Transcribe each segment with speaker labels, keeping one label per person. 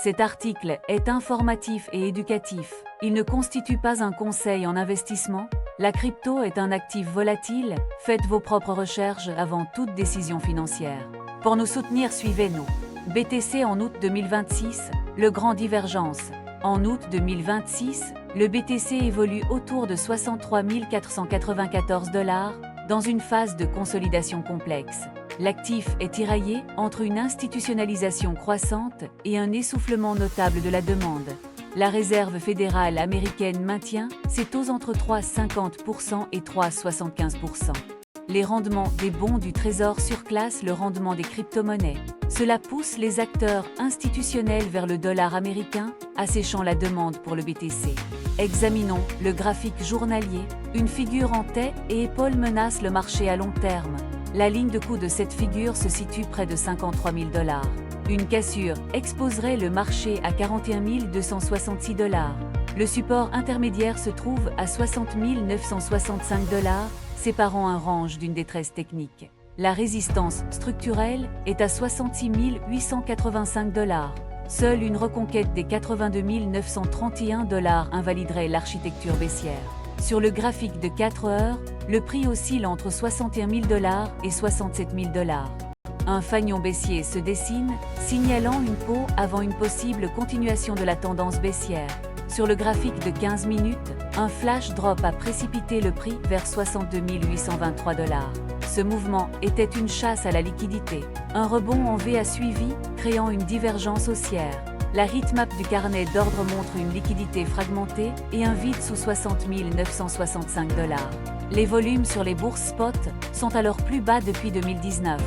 Speaker 1: Cet article est informatif et éducatif. Il ne constitue pas un conseil en investissement. La crypto est un actif volatile. Faites vos propres recherches avant toute décision financière. Pour nous soutenir, suivez-nous. BTC en août 2026, le grand divergence. En août 2026, le BTC évolue autour de 63 494 $, dans une phase de consolidation complexe. L'actif est tiraillé entre une institutionnalisation croissante et un essoufflement notable de la demande. La Réserve fédérale américaine maintient ses taux entre 3,50% et 3,75%. Les rendements des bons du Trésor surclassent le rendement des crypto-monnaies. Cela pousse les acteurs institutionnels vers le dollar américain, asséchant la demande pour le BTC. Examinons le graphique journalier. Une figure en taille et épaule menace le marché à long terme. La ligne de coût de cette figure se situe près de 53 000 $. Une cassure exposerait le marché à 41 266 $. Le support intermédiaire se trouve à 60 965 $, séparant un range d'une détresse technique. La résistance structurelle est à 66 885 $. Seule une reconquête des 82 931 $ invaliderait l'architecture baissière. Sur le graphique de 4 heures, le prix oscille entre 61 000 $ et 67 000 $. Un fanion baissier se dessine, signalant une pause avant une possible continuation de la tendance baissière. Sur le graphique de 15 minutes, un flash drop a précipité le prix vers 62 823 $. Ce mouvement était une chasse à la liquidité. Un rebond en V a suivi, créant une divergence haussière. La heatmap du carnet d'ordre montre une liquidité fragmentée et un vide sous 60 965 $. Les volumes sur les bourses spot sont à leur plus bas depuis 2019.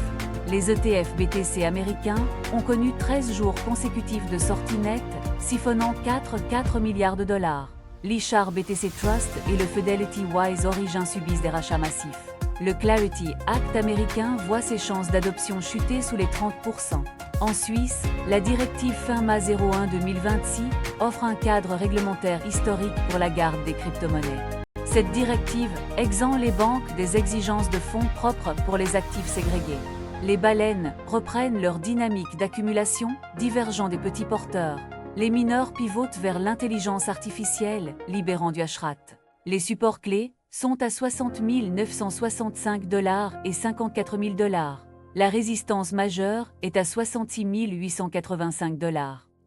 Speaker 1: Les ETF BTC américains ont connu 13 jours consécutifs de sortie nette, siphonnant 4 milliards de $. L'Ichar BTC Trust et le Fidelity Wise Origin subissent des rachats massifs. Le Clarity Act américain voit ses chances d'adoption chuter sous les 30%. En Suisse, la directive FINMA 01 2026 offre un cadre réglementaire historique pour la garde des crypto-monnaies. Cette directive exempte les banques des exigences de fonds propres pour les actifs ségrégés. Les baleines reprennent leur dynamique d'accumulation, divergeant des petits porteurs. Les mineurs pivotent vers l'intelligence artificielle, libérant du hashrat. Les supports clés sont à 60 965 $ et 54 000 $. La résistance majeure est à 66 885 $.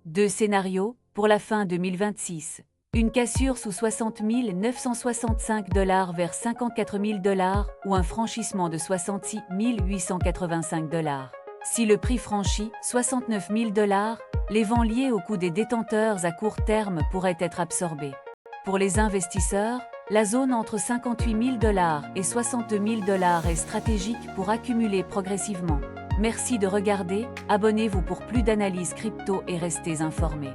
Speaker 1: Deux scénarios pour la fin 2026. Une cassure sous 60 965 $ vers 54 000 $ ou un franchissement de 66 885 $. Si le prix franchit 69 000 $, les vents liés au coût des détenteurs à court terme pourraient être absorbés. Pour les investisseurs, la zone entre 58 000 $ et 62 000 $ est stratégique pour accumuler progressivement. Merci de regarder, abonnez-vous pour plus d'analyses crypto et restez informés.